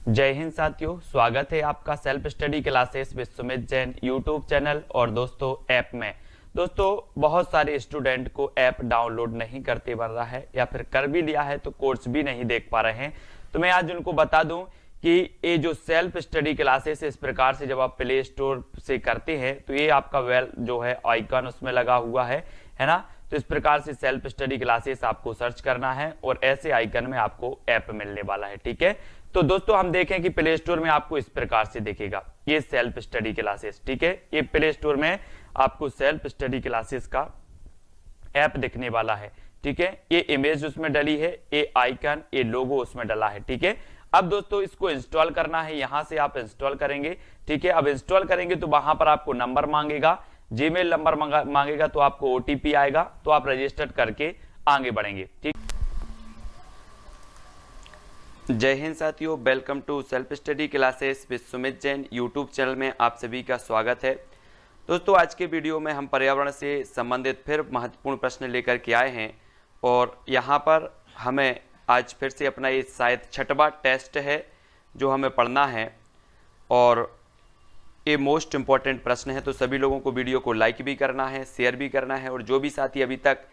जय हिंद साथियों, स्वागत है आपका self study classes with Sumit Jain YouTube channel और दोस्तों ऐप में। दोस्तों बहुत सारे स्टूडेंट को ऐप डाउनलोड नहीं करते बन रहा है या फिर कर भी लिया है तो कोर्स भी नहीं देख पा रहे हैं। तो मैं आज उनको बता दूं कि ये जो सेल्फ स्टडी क्लासेस इस प्रकार से जब आप प्ले स्टोर से करते हैं तो ये आपका वेल जो है आइकन उसमें लगा हुआ है ना। तो इस प्रकार से सेल्फ स्टडी क्लासेस आपको सर्च करना है और ऐसे आइकन में आपको ऐप मिलने वाला है। ठीक है, तो दोस्तों हम देखें कि प्ले स्टोर में आपको इस प्रकार से दिखेगा ये सेल्फ स्टडी क्लासेस। ठीक है, ये प्ले स्टोर में आपको सेल्फ स्टडी क्लासेस का ऐप दिखने वाला है। ठीक है, ये इमेज उसमें डली है, ये आइकन, ये लोगो उसमें डला है। ठीक है, अब दोस्तों इसको इंस्टॉल करना है, यहां से आप इंस्टॉल करेंगे। ठीक है, अब इंस्टॉल करेंगे तो वहां पर आपको नंबर मांगेगा, जीमेल नंबर मांगेगा, तो आपको ओटीपी आएगा, तो आप रजिस्टर करके आगे बढ़ेंगे। ठीक, जय हिंद साथियों, welcome to self study classes with Sumit Jain YouTube channel में आप सभी का स्वागत है। दोस्तों आज के वीडियो में हम पर्यावरण से संबंधित फिर महत्वपूर्ण प्रश्न लेकर के आए हैं और यहाँ पर हमें आज फिर से अपना ये शायद छठवां टेस्ट है जो हमें पढ़ना है और ये मोस्ट इम्पॉर्टेंट प्रश्न है। तो सभी लोगों को वीडियो को लाइक भी करना है, शेयर भी करना है और जो भी साथी अभी तक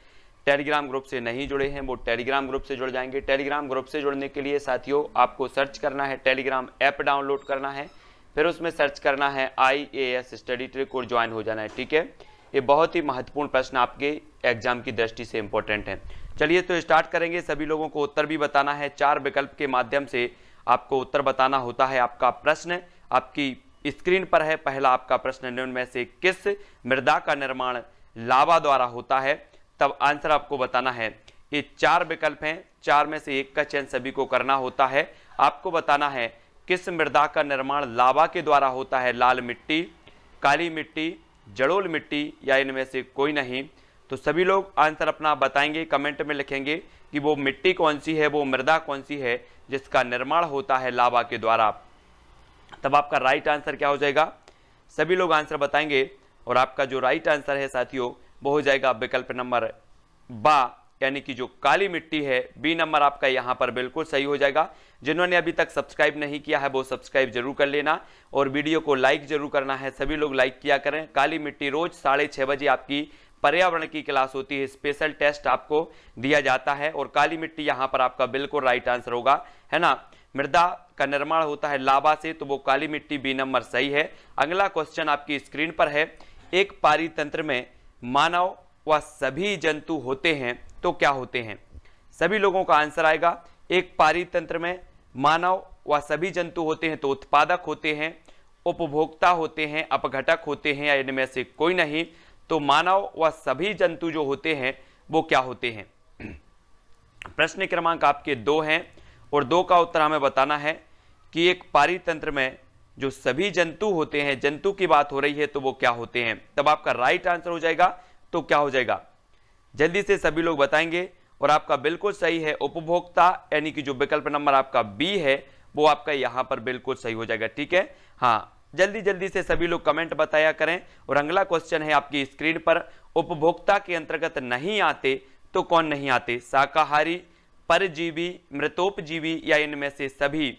टेलीग्राम ग्रुप से नहीं जुड़े हैं वो टेलीग्राम ग्रुप से जुड़ जाएंगे। टेलीग्राम ग्रुप से जुड़ने के लिए साथियों आपको सर्च करना है, टेलीग्राम ऐप डाउनलोड करना है, फिर उसमें सर्च करना है IAS स्टडी ट्रिक और ज्वाइन हो जाना है। ठीक है, ये बहुत ही महत्वपूर्ण प्रश्न आपके एग्जाम की दृष्टि से इंपॉर्टेंट है। चलिए तो स्टार्ट करेंगे। सभी लोगों को उत्तर भी बताना है, 4 विकल्प के माध्यम से आपको उत्तर बताना होता है। आपका प्रश्न आपकी स्क्रीन पर है। पहला आपका प्रश्न, निम्न में से किस मृदा का निर्माण लावा द्वारा होता है? तब आंसर आपको बताना है। ये 4 विकल्प हैं, 4 में से एक का चयन सभी को करना होता है। आपको बताना है किस मृदा का निर्माण लावा के द्वारा होता है? लाल मिट्टी, काली मिट्टी, जलोढ़ मिट्टी या इनमें से कोई नहीं। तो सभी लोग आंसर अपना बताएंगे, कमेंट में लिखेंगे कि वो मिट्टी कौन सी है, वो मृदा कौन सी है जिसका निर्माण होता है लावा के द्वारा। तब आपका राइट आंसर क्या हो जाएगा? सभी लोग आंसर बताएंगे और आपका जो राइट आंसर है साथियों वो हो जाएगा विकल्प नंबर बा, यानी कि जो काली मिट्टी है। बी नंबर आपका यहां पर बिल्कुल सही हो जाएगा। जिन्होंने अभी तक सब्सक्राइब नहीं किया है वो सब्सक्राइब जरूर कर लेना और वीडियो को लाइक जरूर करना है। सभी लोग लाइक किया करें। काली मिट्टी रोज 6:30 बजे आपकी पर्यावरण की क्लास होती है, स्पेशल टेस्ट आपको दिया जाता है और काली मिट्टी यहां पर आपका बिल्कुल राइट आंसर होगा, है ना। मृदा का निर्माण होता है लावा से, तो वो काली मिट्टी, बी नंबर सही है। अगला क्वेश्चन आपकी स्क्रीन पर है, एक पारितंत्र में मानव व सभी जंतु होते हैं तो क्या होते हैं? सभी लोगों का आंसर आएगा। एक पारितंत्र में मानव व सभी जंतु होते हैं तो उत्पादक होते हैं, उपभोक्ता होते हैं, अपघटक होते हैं या इनमें से कोई नहीं। तो मानव व सभी जंतु जो होते हैं वो क्या होते हैं? प्रश्न क्रमांक आपके 2 हैं और 2 का उत्तर हमें बताना है कि एक पारितंत्र में जो सभी जंतु होते हैं, जंतु की बात हो रही है तो वो क्या होते हैं? तब आपका राइट आंसर हो जाएगा। तो क्या हो जाएगा? जल्दी से सभी लोग बताएंगे और आपका बिल्कुल सही है उपभोक्ता, यानी कि जो विकल्प नंबर आपका बी है वो आपका यहां पर बिल्कुल सही हो जाएगा। ठीक है, हाँ जल्दी जल्दी से सभी लोग कमेंट बताया करें। और अगला क्वेश्चन है आपकी स्क्रीन पर, उपभोक्ता के अंतर्गत नहीं आते तो कौन नहीं आते? शाकाहारी, परजीवी, मृतोपजीवी या इनमें से सभी।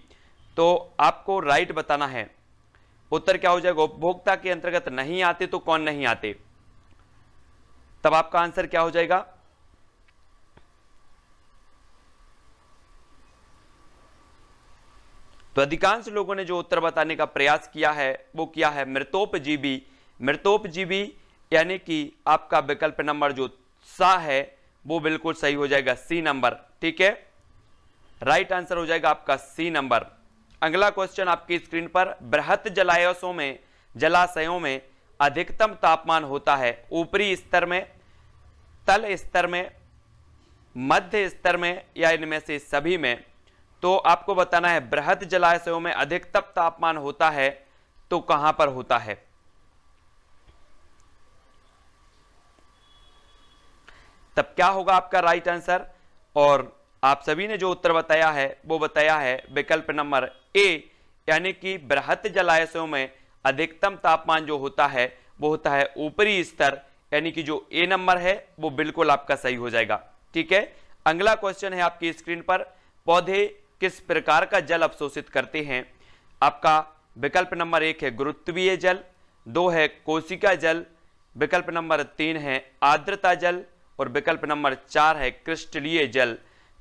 तो आपको राइट बताना है। उत्तर क्या हो जाएगा? उपभोक्ता के अंतर्गत नहीं आते तो कौन नहीं आते? तब आपका आंसर क्या हो जाएगा? तो अधिकांश लोगों ने जो उत्तर बताने का प्रयास किया है वो किया है मृतोपजीवी। मृतोपजीवी यानी कि आपका विकल्प नंबर जो सा है वो बिल्कुल सही हो जाएगा, सी नंबर। ठीक है, राइट आंसर हो जाएगा आपका सी नंबर। अगला क्वेश्चन आपकी स्क्रीन पर, बृहत जलाशयों में अधिकतम तापमान होता है ऊपरी स्तर में, तल स्तर में, मध्य स्तर में या इनमें से सभी में। तो आपको बताना है बृहत जलाशयों में अधिकतम तापमान होता है तो कहां पर होता है? तब क्या होगा आपका राइट आंसर? और आप सभी ने जो उत्तर बताया है वो बताया है विकल्प नंबर ए, यानी कि बृहत जलाशयों में अधिकतम तापमान जो होता है वो होता है ऊपरी स्तर, यानी कि जो ए नंबर है वो बिल्कुल आपका सही हो जाएगा। ठीक है, अगला क्वेश्चन है आपकी स्क्रीन पर, पौधे किस प्रकार का जल अवशोषित करते हैं? आपका विकल्प नंबर 1 है गुरुत्वीय जल, 2 है कोशिका जल, विकल्प नंबर 3 है आर्द्रता जल और विकल्प नंबर 4 है क्रिस्टलीय जल।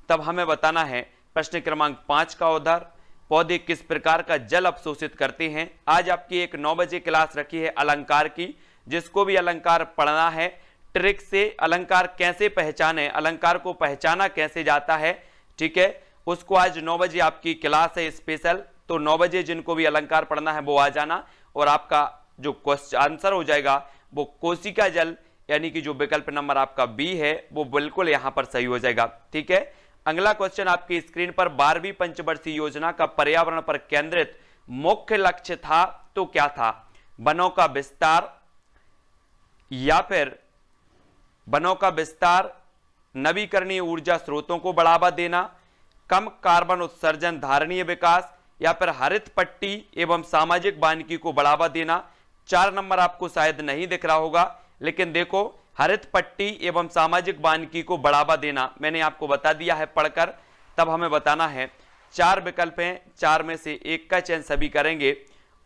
तब हमें बताना है प्रश्न क्रमांक 5 का उत्तर, पौधे किस प्रकार का जल अवशोषित करते हैं। आज आपकी एक 9 बजे क्लास रखी है अलंकार की, जिसको भी अलंकार पढ़ना है ट्रिक से, अलंकार कैसे पहचाने, अलंकार को पहचाना कैसे जाता है, ठीक है, उसको आज 9 बजे आपकी क्लास है स्पेशल। तो 9 बजे जिनको भी अलंकार पढ़ना है वो आ जाना, और आपका जो क्वेश्चन आंसर हो जाएगा वो कोशिका जल, यानी कि जो विकल्प नंबर आपका बी है वो बिल्कुल यहां पर सही हो जाएगा, ठीक है। अगला क्वेश्चन आपकी स्क्रीन पर 12वीं पंचवर्षीय योजना का पर्यावरण पर केंद्रित मुख्य लक्ष्य था तो क्या था? वनों का विस्तार, या फिर वनों का विस्तार, नवीकरणीय ऊर्जा स्रोतों को बढ़ावा देना, कम कार्बन उत्सर्जन धारणीय विकास, या फिर हरित पट्टी एवं सामाजिक वानिकी को बढ़ावा देना। 4 नंबर आपको शायद नहीं दिख रहा होगा, लेकिन देखो हरित पट्टी एवं सामाजिक वानिकी को बढ़ावा देना मैंने आपको बता दिया है पढ़कर। तब हमें बताना है 4 विकल्प हैं, 4 में से एक का चयन सभी करेंगे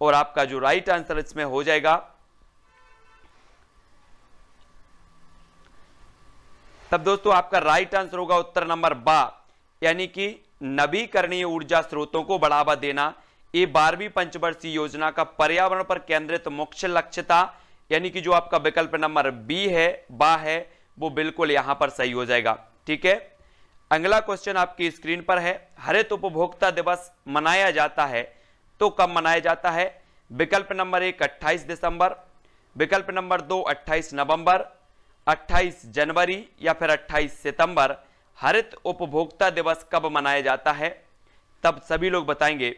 और आपका जो राइट आंसर इसमें हो जाएगा, तब दोस्तों आपका राइट आंसर होगा उत्तर नंबर बा, यानी कि नवीकरणीय ऊर्जा स्रोतों को बढ़ावा देना। ये 12वीं पंचवर्षीय योजना का पर्यावरण पर केंद्रित मुख्य लक्ष्य था, यानी कि जो आपका विकल्प नंबर बी है, बा है, वो बिल्कुल यहां पर सही हो जाएगा, ठीक है। अगला क्वेश्चन आपकी स्क्रीन पर है, हरित उपभोक्ता दिवस मनाया जाता है तो कब मनाया जाता है? विकल्प नंबर 1 28 दिसंबर, विकल्प नंबर 2 28 नवंबर, 28 जनवरी या फिर 28 सितंबर। हरित उपभोक्ता दिवस कब मनाया जाता है? तब सभी लोग बताएंगे।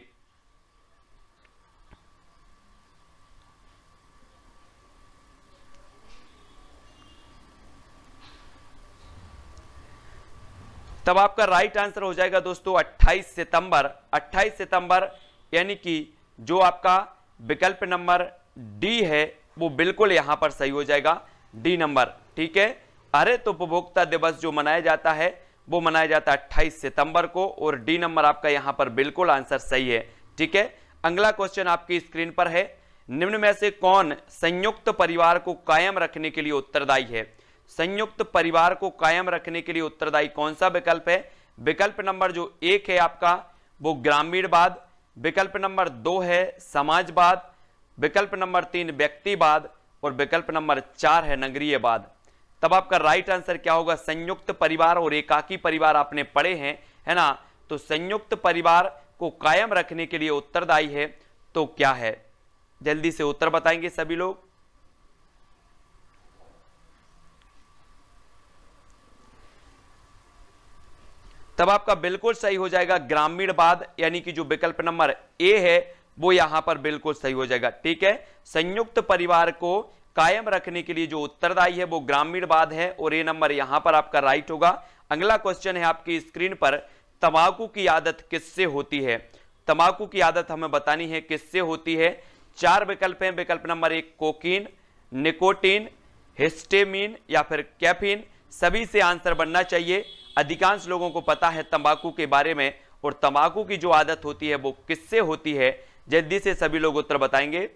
तब आपका राइट आंसर हो जाएगा दोस्तों 28 सितंबर। 28 सितंबर यानी कि जो आपका विकल्प नंबर डी है वो बिल्कुल यहां पर सही हो जाएगा, डी नंबर, ठीक है। हरित उपभोक्ता दिवस जो मनाया जाता है वो मनाया जाता है 28 सितंबर को, और डी नंबर आपका यहां पर बिल्कुल आंसर सही है, ठीक है। अगला क्वेश्चन आपकी स्क्रीन पर है, निम्न में से कौन संयुक्त परिवार को कायम रखने के लिए उत्तरदायी है? संयुक्त परिवार को कायम रखने के लिए उत्तरदायी कौन सा विकल्प है? विकल्प नंबर जो 1 है आपका वो ग्रामीणवाद, विकल्प नंबर 2 है समाजवाद, विकल्प नंबर 3 व्यक्तिवाद और विकल्प नंबर 4 है नगरीयवाद। तब आपका राइट आंसर क्या होगा? संयुक्त परिवार और एकाकी परिवार आपने पढ़े हैं, है ना, तो संयुक्त परिवार को कायम रखने के लिए उत्तरदायी है तो क्या है? जल्दी से उत्तर बताएंगे सभी लोग। तब आपका बिल्कुल सही हो जाएगा ग्रामीणवाद, यानी कि जो विकल्प नंबर ए है वो यहां पर बिल्कुल सही हो जाएगा, ठीक है। संयुक्त परिवार को कायम रखने के लिए जो उत्तरदायी है वो ग्रामीणवाद है और ए नंबर यहां पर आपका राइट होगा। अगला क्वेश्चन है आपकी स्क्रीन पर, तंबाकू की आदत किससे होती है? तंबाकू की आदत हमें बतानी है किससे होती है। 4 विकल्प हैं, विकल्प नंबर 1 कोकीन, निकोटीन, हिस्टेमीन या फिर कैफीन। सभी से आंसर बनना चाहिए। अधिकांश लोगों को पता है तंबाकू के बारे में, और तंबाकू की जो आदत होती है वो किससे होती है? जल्दी से सभी लोग उत्तर बताएंगे।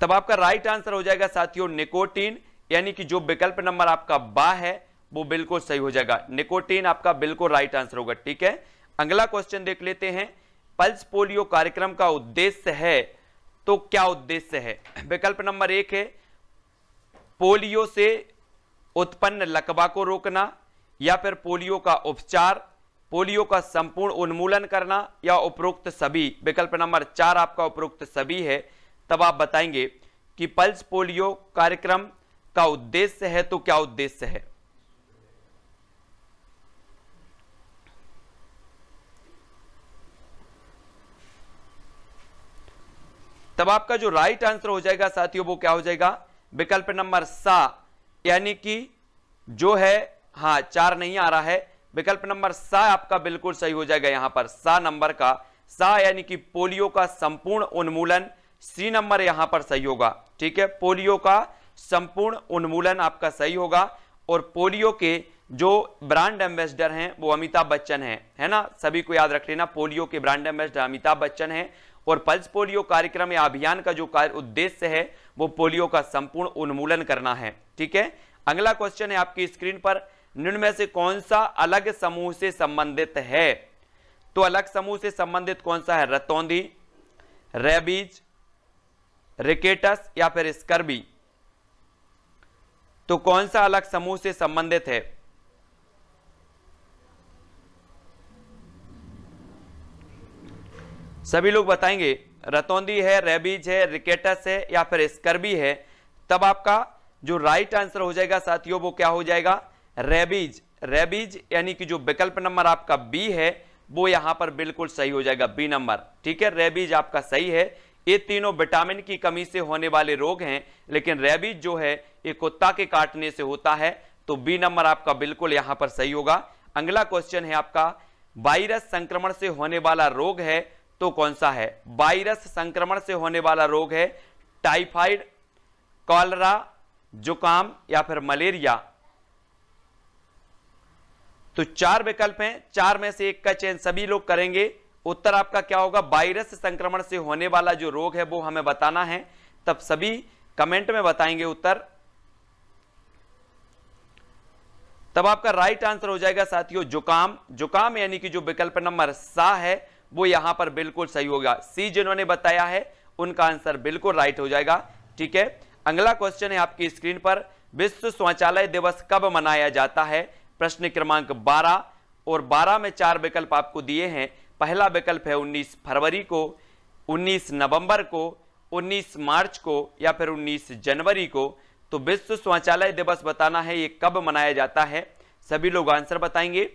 तब आपका राइट आंसर हो जाएगा साथियों निकोटीन, यानी कि जो विकल्प नंबर आपका बा है वो बिल्कुल सही हो जाएगा, निकोटीन आपका बिल्कुल राइट आंसर होगा, ठीक है। अगला क्वेश्चन देख लेते हैं, पल्स पोलियो कार्यक्रम का उद्देश्य है तो क्या उद्देश्य है? विकल्प नंबर 1 है पोलियो से उत्पन्न लकवा को रोकना, या फिर पोलियो का उपचार, पोलियो का संपूर्ण उन्मूलन करना, या उपरोक्त सभी। विकल्प नंबर 4 आपका उपरोक्त सभी है। तब आप बताएंगे कि पल्स पोलियो कार्यक्रम का उद्देश्य है तो क्या उद्देश्य है? तब आपका जो राइट आंसर हो जाएगा साथियों वो क्या हो जाएगा? विकल्प नंबर सा, यानी कि जो है, हाँ 4 नहीं आ रहा है, विकल्प नंबर सा आपका बिल्कुल सही हो जाएगा। यहां पर सा नंबर का सा यानी कि पोलियो का संपूर्ण उन्मूलन, सी नंबर यहां पर सही होगा, ठीक है। पोलियो का संपूर्ण उन्मूलन आपका सही होगा। और पोलियो के जो ब्रांड एम्बेसडर हैं वो अमिताभ बच्चन हैं, है ना, सभी को याद रख लेना, पोलियो के ब्रांड एम्बेसडर अमिताभ बच्चन हैं। और पल्स पोलियो कार्यक्रम या अभियान का जो कार्य उद्देश्य है वो पोलियो का संपूर्ण उन्मूलन करना है। ठीक है, अगला क्वेश्चन है आपकी स्क्रीन पर, निम्न में से कौन सा अलग समूह से संबंधित है? तो अलग समूह से संबंधित कौन सा है? रतौंधी, रेबीज, रिकेटस या फिर स्कर्बी? तो कौन सा अलग समूह से संबंधित है? सभी लोग बताएंगे। रतौंधी है, रेबीज है, रिकेटस है या फिर स्कर्बी है? तब आपका जो राइट आंसर हो जाएगा साथियों वो क्या हो जाएगा? रेबीज। रेबीज यानी कि जो विकल्प नंबर आपका बी है वो यहां पर बिल्कुल सही हो जाएगा, बी नंबर। ठीक है, रेबीज आपका सही है। ये तीनों विटामिन की कमी से होने वाले रोग हैं, लेकिन रेबीज जो है ये कुत्ता के काटने से होता है, तो बी नंबर आपका बिल्कुल यहां पर सही होगा। अगला क्वेश्चन है आपका, वायरस संक्रमण से होने वाला रोग है तो कौन सा है? वायरस संक्रमण से होने वाला रोग है टाइफाइड, कॉलरा, जुकाम या फिर मलेरिया? तो चार विकल्प हैं, चार में से एक का चयन सभी लोग करेंगे। उत्तर आपका क्या होगा? वायरस संक्रमण से होने वाला जो रोग है वो हमें बताना है, तब सभी कमेंट में बताएंगे उत्तर। तब आपका राइट आंसर हो जाएगा साथियों जुकाम। जुकाम यानी कि जो विकल्प नंबर सा है वो यहां पर बिल्कुल सही होगा। सी जिन्होंने बताया है उनका आंसर बिल्कुल राइट हो जाएगा। ठीक है, अगला क्वेश्चन है आपकी स्क्रीन पर, विश्व शौचालय दिवस कब मनाया जाता है? प्रश्न क्रमांक 12, और 12 में चार विकल्प आपको दिए हैं। पहला विकल्प है 19 फरवरी को, 19 नवंबर को, 19 मार्च को या फिर 19 जनवरी को। तो विश्व शौचालय दिवस बताना है ये कब मनाया जाता है, सभी लोग आंसर बताएंगे।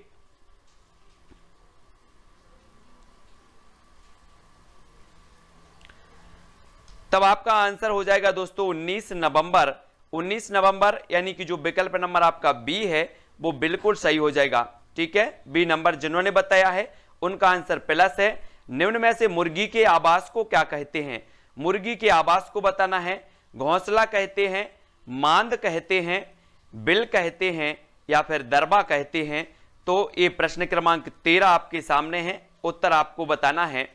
तब आपका आंसर हो जाएगा दोस्तों 19 नवंबर। 19 नवंबर यानी कि जो विकल्प नंबर आपका बी है वो बिल्कुल सही हो जाएगा। ठीक है, बी नंबर जिन्होंने बताया है उनका आंसर प्लस है। निम्न में से मुर्गी के आवास को क्या कहते हैं? मुर्गी के आवास को बताना है। घोंसला कहते हैं, मांद कहते हैं, बिल कहते हैं या फिर दरबा कहते हैं? तो ये प्रश्न क्रमांक 13 आपके सामने है, उत्तर आपको बताना है।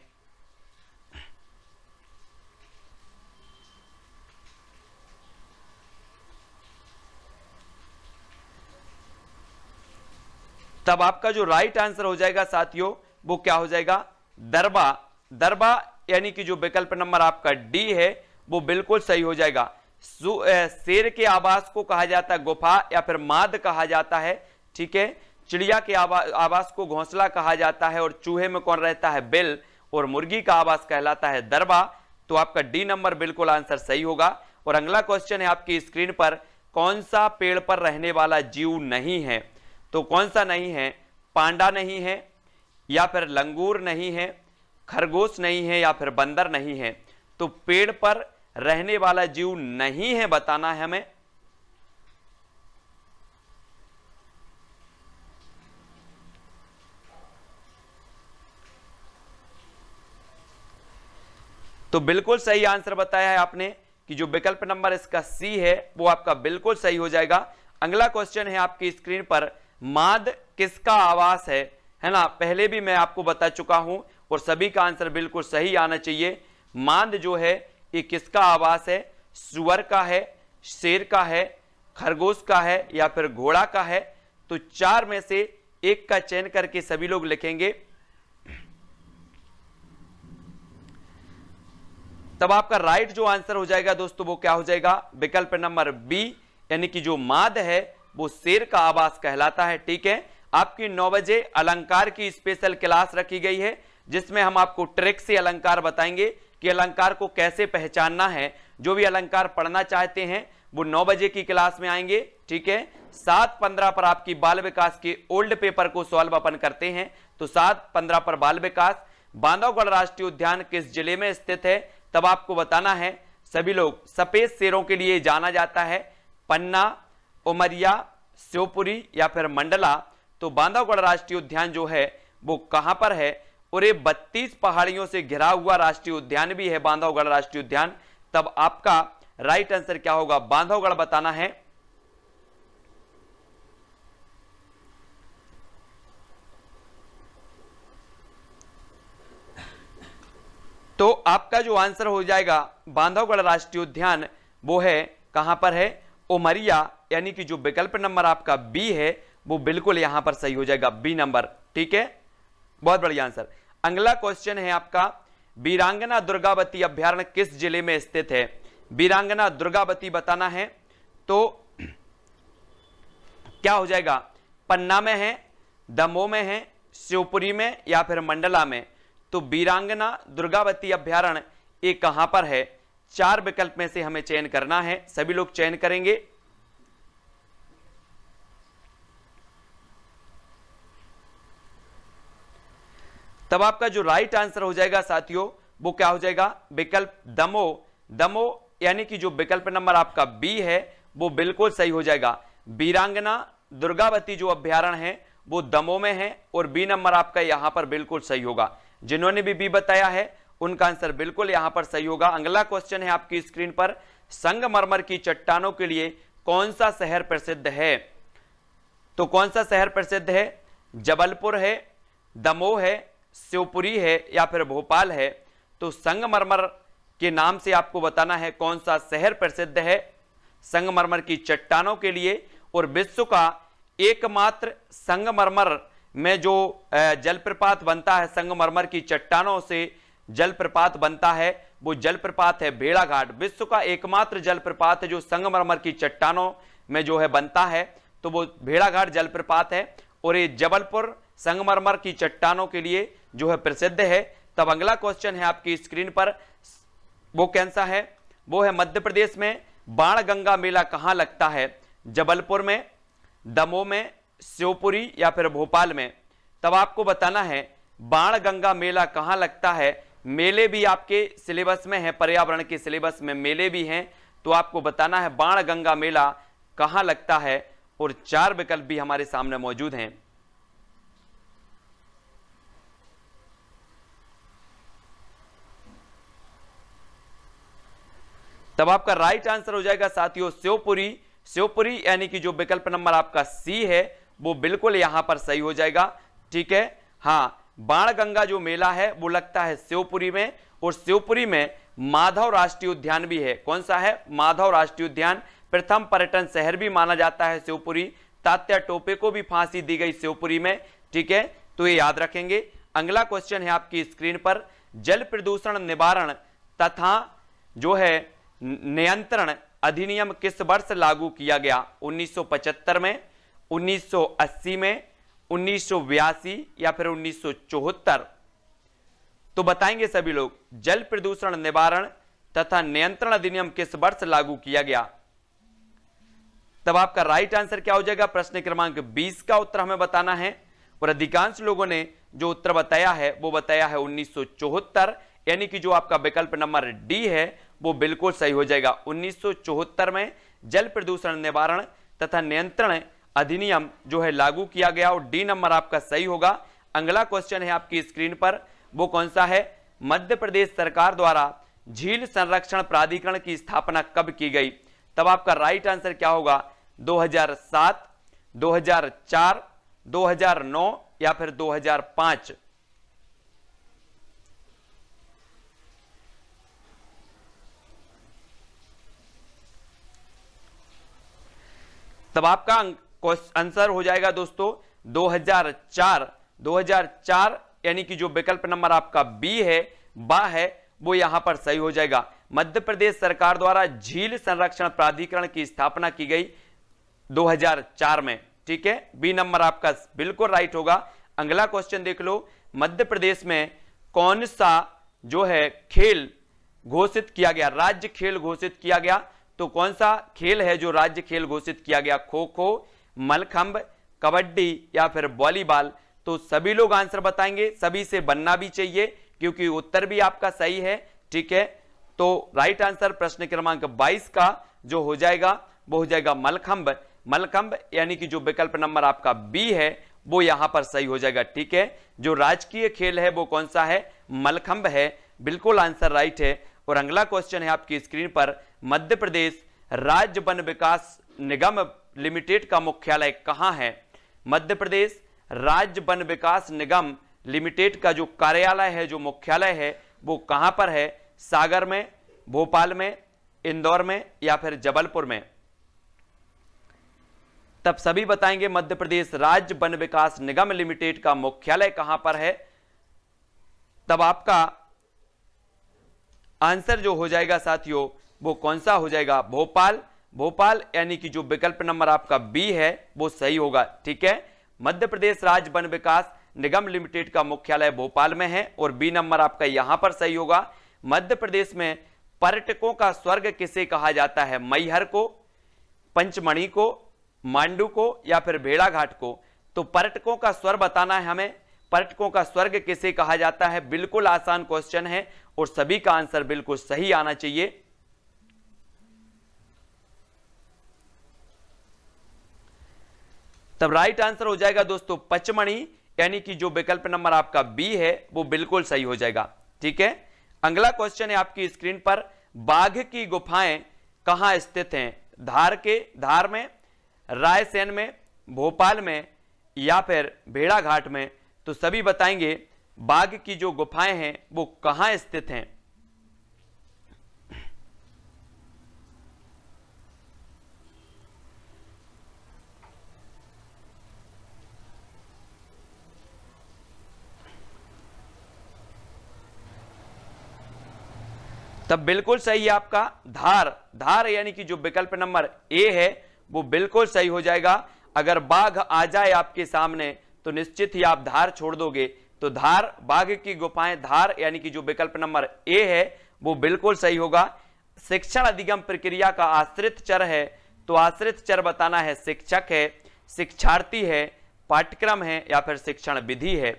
तब आपका जो राइट आंसर हो जाएगा साथियों वो क्या हो जाएगा? दरबा। दरबा यानी कि जो विकल्प नंबर आपका डी है वो बिल्कुल सही हो जाएगा। शेर के आवास को कहा जाता है गुफा या फिर माद कहा जाता है। ठीक है, चिड़िया के आवास को घोंसला कहा जाता है, और चूहे में कौन रहता है? बिल, और मुर्गी का आवास कहलाता है दरबा। तो आपका डी नंबर बिल्कुल आंसर सही होगा। और अगला क्वेश्चन है आपकी स्क्रीन पर, कौन सा पेड़ पर रहने वाला जीव नहीं है? तो कौन सा नहीं है? पांडा नहीं है या फिर लंगूर नहीं है, खरगोश नहीं है या फिर बंदर नहीं है? तो पेड़ पर रहने वाला जीव नहीं है बताना है हमें। तो बिल्कुल सही आंसर बताया है आपने कि जो विकल्प नंबर इसका सी है वो आपका बिल्कुल सही हो जाएगा। अगला क्वेश्चन है आपकी स्क्रीन पर, माद किसका आवास है ना? पहले भी मैं आपको बता चुका हूं और सभी का आंसर बिल्कुल सही आना चाहिए। माद जो है ये किसका आवास है? सुअर का है, शेर का है, खरगोश का है या फिर घोड़ा का है? तो चार में से एक का चयन करके सभी लोग लिखेंगे। तब आपका राइट जो आंसर हो जाएगा दोस्तों वो क्या हो जाएगा? विकल्प नंबर बी, यानी कि जो माद है वो शेर का आवास कहलाता है। ठीक है, आपकी 9 बजे अलंकार की स्पेशल क्लास रखी गई है जिसमें हम आपको ट्रिक से अलंकार बताएंगे कि अलंकार को कैसे पहचानना है। जो भी अलंकार पढ़ना चाहते हैं वो 9 बजे की क्लास में आएंगे। ठीक है, 7:15 पर आपकी बाल विकास के ओल्ड पेपर को सॉल्व अपन करते हैं। तो 7:15 पर बाल विकास, बांधवगढ़ राष्ट्रीय उद्यान किस जिले में स्थित है? तब आपको बताना है। सभी लोग सफेद शेरों के लिए जाना जाता है, पन्ना, उमरिया, शिवपुरी या फिर मंडला। तो बांधवगढ़ राष्ट्रीय उद्यान जो है वो कहां पर है? और ये 32 पहाड़ियों से घिरा हुआ राष्ट्रीय उद्यान भी है बांधवगढ़ राष्ट्रीय उद्यान। तब आपका राइट आंसर क्या होगा? बांधवगढ़ बताना है। तो आपका जो आंसर हो जाएगा बांधवगढ़ राष्ट्रीय उद्यान, वो है कहां पर है? उमरिया, यानी कि जो विकल्प नंबर आपका बी है वो बिल्कुल यहां पर सही हो जाएगा, बी नंबर। ठीक है, बहुत बढ़िया आंसर। अगला क्वेश्चन है आपका, वीरांगना दुर्गावती अभ्यारण्य किस जिले में स्थित है? वीरांगना दुर्गावती बताना है। तो क्या हो जाएगा? पन्ना में है, दमोह में है, शिवपुरी में या फिर मंडला में? तो वीरांगना दुर्गावती अभ्यारण्य ये कहां पर है? 4 विकल्प में से हमें चयन करना है, सभी लोग चयन करेंगे। तब आपका जो राइट आंसर हो जाएगा साथियों वो क्या हो जाएगा? विकल्प दमोह। दमोह यानी कि जो विकल्प नंबर आपका बी है वो बिल्कुल सही हो जाएगा। वीरांगना दुर्गावती जो अभ्यारण्य है वो दमोह में है और बी नंबर आपका यहां पर बिल्कुल सही होगा। जिन्होंने भी बी बताया है उनका आंसर बिल्कुल यहां पर सही होगा। अगला क्वेश्चन है आपकी स्क्रीन पर, संगमरमर की चट्टानों के लिए कौन सा शहर प्रसिद्ध है? तो कौन सा शहर प्रसिद्ध है? जबलपुर है, दमोह है, शिवपुरी है या फिर भोपाल है? तो संगमरमर के नाम से आपको बताना है कौन सा शहर प्रसिद्ध है संगमरमर की चट्टानों के लिए। और विश्व का एकमात्र संगमरमर में जो जलप्रपात बनता है, संगमरमर की चट्टानों से जलप्रपात बनता है, वो जलप्रपात है भेड़ाघाट। विश्व का एकमात्र जलप्रपात है जो संगमरमर की चट्टानों में जो है बनता है, तो वो भेड़ाघाट जलप्रपात है और ये जबलपुर संगमरमर की चट्टानों के लिए जो है प्रसिद्ध है। तब अगला क्वेश्चन है आपकी स्क्रीन पर, वो कौन सा है? वो है मध्य प्रदेश में बाणगंगा मेला कहां लगता है? जबलपुर में, दमोह में, शिवपुरी या फिर भोपाल में? तब आपको बताना है बाणगंगा मेला कहां लगता है। मेले भी आपके सिलेबस में है, पर्यावरण के सिलेबस में मेले भी हैं, तो आपको बताना है बाणगंगा मेला कहां लगता है और 4 विकल्प भी हमारे सामने मौजूद हैं। तब आपका राइट आंसर हो जाएगा साथियों शिवपुरी। शिवपुरी यानी कि जो विकल्प नंबर आपका सी है वो बिल्कुल यहां पर सही हो जाएगा। ठीक है, हाँ, बाणगंगा जो मेला है वो लगता है शिवपुरी में और शिवपुरी में माधव राष्ट्रीय उद्यान भी है। कौन सा है? माधव राष्ट्रीय उद्यान। प्रथम पर्यटन शहर भी माना जाता है शिवपुरी। तात्या टोपे को भी फांसी दी गई शिवपुरी में। ठीक है, तो ये याद रखेंगे। अगला क्वेश्चन है आपकी स्क्रीन पर, जल प्रदूषण निवारण तथा जो है नियंत्रण अधिनियम किस वर्ष लागू किया गया? 1975 में, 1980 में, 1982 या फिर 1974? तो बताएंगे सभी लोग, जल प्रदूषण निवारण तथा नियंत्रण अधिनियम किस वर्ष लागू किया गया? तब आपका राइट आंसर क्या हो जाएगा? प्रश्न क्रमांक 20 का उत्तर हमें बताना है और अधिकांश लोगों ने जो उत्तर बताया है वो बताया है 1974, यानी कि जो आपका विकल्प नंबर डी है वो बिल्कुल सही हो जाएगा। 1974 में जल प्रदूषण निवारण तथा नियंत्रण अधिनियम जो है लागू किया गया और डी नंबर आपका सही होगा। अगला क्वेश्चन है आपकी स्क्रीन पर, वो कौन सा है? मध्य प्रदेश सरकार द्वारा झील संरक्षण प्राधिकरण की स्थापना कब की गई? तब आपका राइट आंसर क्या होगा? 2007, 2004, 2009 या फिर 2005? तब आपका आंसर हो जाएगा दोस्तों 2004। 2004 यानी कि जो विकल्प नंबर आपका बी है, बा है, वो यहां पर सही हो जाएगा। मध्य प्रदेश सरकार द्वारा झील संरक्षण प्राधिकरण की स्थापना की गई 2004 में। ठीक है, बी नंबर आपका बिल्कुल राइट होगा। अगला क्वेश्चन देख लो, मध्य प्रदेश में कौन सा जो है खेल घोषित किया गया, राज्य खेल घोषित किया गया? तो कौन सा खेल है जो राज्य खेल घोषित किया गया? खो खो, मलखंभ, कबड्डी या फिर वॉलीबॉल? तो सभी लोग आंसर बताएंगे, सभी से बनना भी चाहिए क्योंकि उत्तर भी आपका सही है। ठीक है, तो राइट आंसर प्रश्न क्रमांक 22 का जो हो जाएगा वो हो जाएगा मलखंभ। मलखंभ यानी कि जो विकल्प नंबर आपका बी है वो यहां पर सही हो जाएगा। ठीक है, जो राजकीय खेल है वो कौन सा है? मलखंभ है, बिल्कुल आंसर राइट है। और अगला क्वेश्चन है आपकी स्क्रीन पर, मध्य प्रदेश राज्य वन विकास निगम लिमिटेड का मुख्यालय कहां है? मध्य प्रदेश राज्य वन विकास निगम लिमिटेड का जो कार्यालय है, जो मुख्यालय है, वो कहां पर है? सागर में, भोपाल में, इंदौर में या फिर जबलपुर में? तब सभी बताएंगे मध्य प्रदेश राज्य वन विकास निगम लिमिटेड का मुख्यालय कहां पर है। तब आपका आंसर जो हो जाएगा साथियों वो कौन सा हो जाएगा? भोपाल। भोपाल यानी कि जो विकल्प नंबर आपका बी है वो सही होगा। ठीक है, मध्य प्रदेश राज्य वन विकास निगम लिमिटेड का मुख्यालय भोपाल में है और बी नंबर आपका यहां पर सही होगा। मध्य प्रदेश में पर्यटकों का स्वर्ग किसे कहा जाता है? मैहर को, पंचमढ़ी को, मांडू को या फिर भेड़ाघाट को? तो पर्यटकों का स्वर्ग बताना है हमें। पर्यटकों का स्वर्ग किसे कहा जाता है? बिल्कुल आसान क्वेश्चन है और सभी का आंसर बिल्कुल सही आना चाहिए। तब राइट आंसर हो जाएगा दोस्तों पचमढ़ी, यानी कि जो विकल्प नंबर आपका बी है वो बिल्कुल सही हो जाएगा। ठीक है, अगला क्वेश्चन है आपकी स्क्रीन पर, बाघ की गुफाएं कहां स्थित हैं? धार में, रायसेन में, भोपाल में या फिर भेड़ाघाट में? तो सभी बताएंगे बाघ की जो गुफाएं हैं वो कहां स्थित हैं। तब बिल्कुल सही है आपका धार यानी कि जो विकल्प नंबर ए है वो बिल्कुल सही हो जाएगा। अगर बाघ आ जाए आपके सामने तो निश्चित ही आप धार छोड़ दोगे। तो धार, बाघ की गुफाएं धार यानी कि जो विकल्प नंबर ए है वो बिल्कुल सही होगा। शिक्षण अधिगम प्रक्रिया का आश्रित चर है, तो आश्रित चर बताना है शिक्षक है, शिक्षार्थी है, पाठ्यक्रम है या फिर शिक्षण विधि है।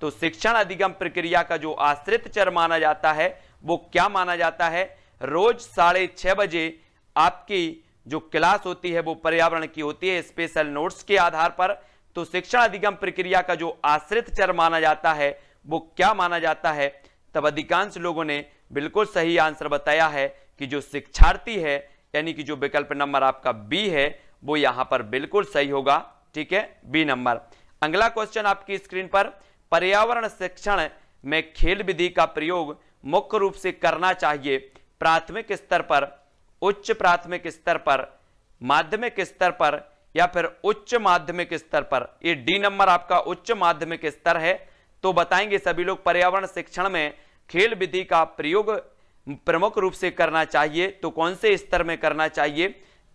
तो शिक्षण अधिगम प्रक्रिया का जो आश्रित चर माना जाता है वो क्या माना जाता है? रोज 6:30 बजे आपकी जो क्लास होती है वो पर्यावरण की होती है स्पेशल नोट्स के आधार पर। तो शिक्षण अधिगम प्रक्रिया का जो आश्रित चर माना जाता है वो क्या माना जाता है? तब अधिकांश लोगों ने बिल्कुल सही आंसर बताया है कि जो शिक्षार्थी है यानी कि जो विकल्प नंबर आपका बी है वो यहां पर बिल्कुल सही होगा। ठीक है, बी नंबर। अगला क्वेश्चन आपकी स्क्रीन पर, पर्यावरण शिक्षण में खेल विधि का प्रयोग मुख्य रूप से करना चाहिए प्राथमिक स्तर पर, उच्च प्राथमिक स्तर पर, माध्यमिक स्तर पर या फिर उच्च माध्यमिक स्तर पर? ये डी नंबर आपका उच्च माध्यमिक स्तर है। तो बताएंगे सभी लोग पर्यावरण शिक्षण में खेल विधि का प्रयोग प्रमुख रूप से करना चाहिए, तो कौन से स्तर में करना चाहिए?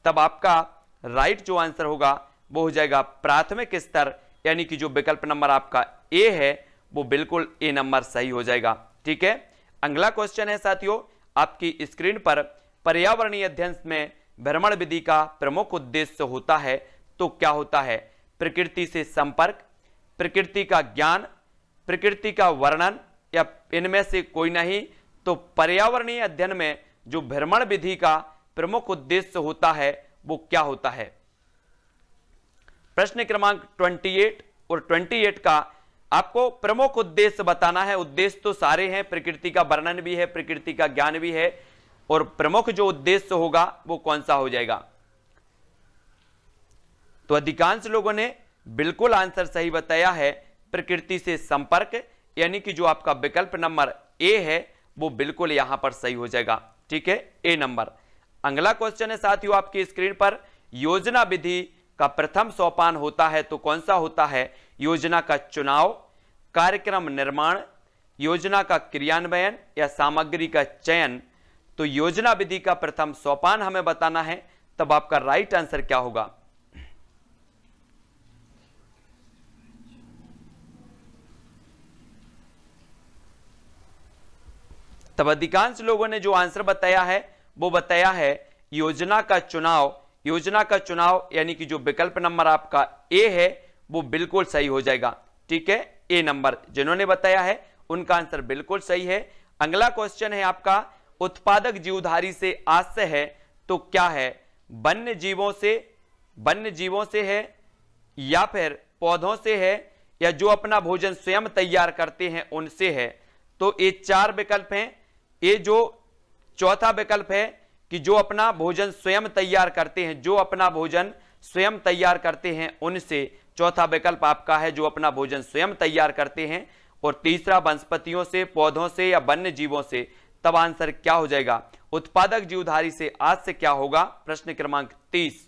तब आपका राइट जो आंसर होगा वो हो जाएगा प्राथमिक स्तर, यानी कि जो विकल्प नंबर आपका ए है वो बिल्कुल ए नंबर सही हो जाएगा। ठीक है, अगला क्वेश्चन है साथियों आपकी स्क्रीन पर, पर्यावरणीय अध्ययन में भ्रमण विधि का प्रमुख उद्देश्य होता है, तो क्या होता है? प्रकृति से संपर्क, प्रकृति का ज्ञान, प्रकृति का वर्णन या इनमें से कोई नहीं? तो पर्यावरणीय अध्ययन में जो भ्रमण विधि का प्रमुख उद्देश्य होता है वो क्या होता है? प्रश्न क्रमांक 28 और 28 का आपको प्रमुख उद्देश्य बताना है। उद्देश्य तो सारे हैं, प्रकृति का वर्णन भी है, प्रकृति का ज्ञान भी है, और प्रमुख जो उद्देश्य होगा वो कौन सा हो जाएगा? तो अधिकांश लोगों ने बिल्कुल आंसर सही बताया है, प्रकृति से संपर्क, यानी कि जो आपका विकल्प नंबर ए है वो बिल्कुल यहां पर सही हो जाएगा। ठीक है, ए नंबर। अगला क्वेश्चन है साथियों आपकी स्क्रीन पर, योजना विधि का प्रथम सोपान होता है, तो कौन सा होता है? योजना का चुनाव, कार्यक्रम निर्माण, योजना का क्रियान्वयन या सामग्री का चयन? तो योजना विधि का प्रथम सोपान हमें बताना है। तब आपका राइट आंसर क्या होगा? तब अधिकांश लोगों ने जो आंसर बताया है वो बताया है योजना का चुनाव। योजना का चुनाव यानी कि जो विकल्प नंबर आपका ए है वो बिल्कुल सही हो जाएगा। ठीक है, ए नंबर जिन्होंने बताया है उनका आंसर बिल्कुल सही है। अगला क्वेश्चन है आपका, उत्पादक जीवधारी से आशय है, तो क्या है? वन्य जीवों से है या फिर पौधों से है या जो अपना भोजन स्वयं तैयार करते हैं उनसे है? तो ये चार विकल्प हैं। ये जो चौथा विकल्प है कि जो अपना भोजन स्वयं तैयार करते हैं, जो अपना भोजन स्वयं तैयार करते हैं उनसे। चौथा विकल्प आपका है जो अपना भोजन स्वयं तैयार करते हैं। और तीसरा वनस्पतियों से, पौधों से या वन्य जीवों से। तब आंसर क्या हो जाएगा? उत्पादक जीवधारी से। आज से क्या होगा? प्रश्न क्रमांक 30।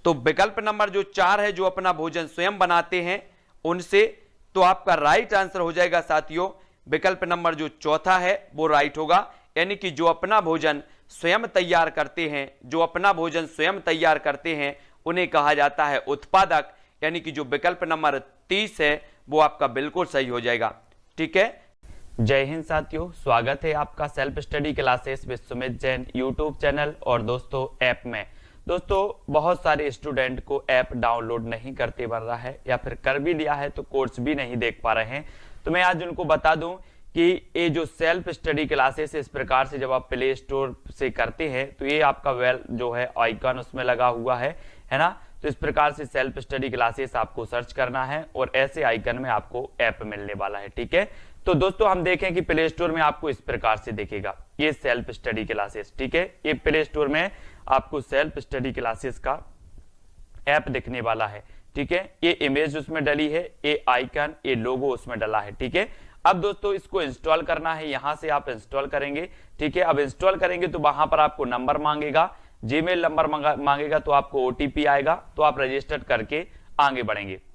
तो विकल्प नंबर जो 4 है, जो अपना भोजन स्वयं बनाते हैं उनसे। तो आपका राइट आंसर हो जाएगा साथियों विकल्प नंबर जो चौथा है वो राइट होगा। यानी कि जो अपना भोजन स्वयं तैयार करते हैं, जो अपना भोजन स्वयं तैयार करते हैं उन्हें कहा जाता है उत्पादक। यानी कि जो विकल्प नंबर 30 है वो आपका बिल्कुल सही हो जाएगा। ठीक है, जय हिंद साथियों, स्वागत है आपका self study classes with Sumit Jain YouTube channel और दोस्तों ऐप में। दोस्तों बहुत सारे स्टूडेंट को ऐप डाउनलोड नहीं करते बन रहा है, या फिर कर भी लिया है तो कोर्स भी नहीं देख पा रहे हैं। तो मैं आज उनको बता दूं कि ये जो सेल्फ स्टडी क्लासेस इस प्रकार से जब आप प्ले स्टोर से करते हैं तो ये आपका वेल जो है आइकन उसमें लगा हुआ है ना। तो इस प्रकार से सेल्फ स्टडी क्लासेस आपको सर्च करना है और ऐसे आइकन में आपको ऐप मिलने वाला है। ठीक है, तो दोस्तों हम देखें कि प्ले स्टोर में आपको इस प्रकार से दिखेगा ये सेल्फ स्टडी क्लासेस। ठीक है, ये प्ले स्टोर में आपको सेल्फ स्टडी क्लासेस का ऐप दिखने वाला है। ठीक है, ये इमेज उसमें डली है, ये आइकन, ये लोगो उसमें डला है। ठीक है, अब दोस्तों इसको इंस्टॉल करना है, यहां से आप इंस्टॉल करेंगे। ठीक है, अब इंस्टॉल करेंगे तो वहां पर आपको नंबर मांगेगा, जीमेल नंबर मांगेगा, तो आपको ओटीपी आएगा, तो आप रजिस्टर करके आगे बढ़ेंगे। ठीक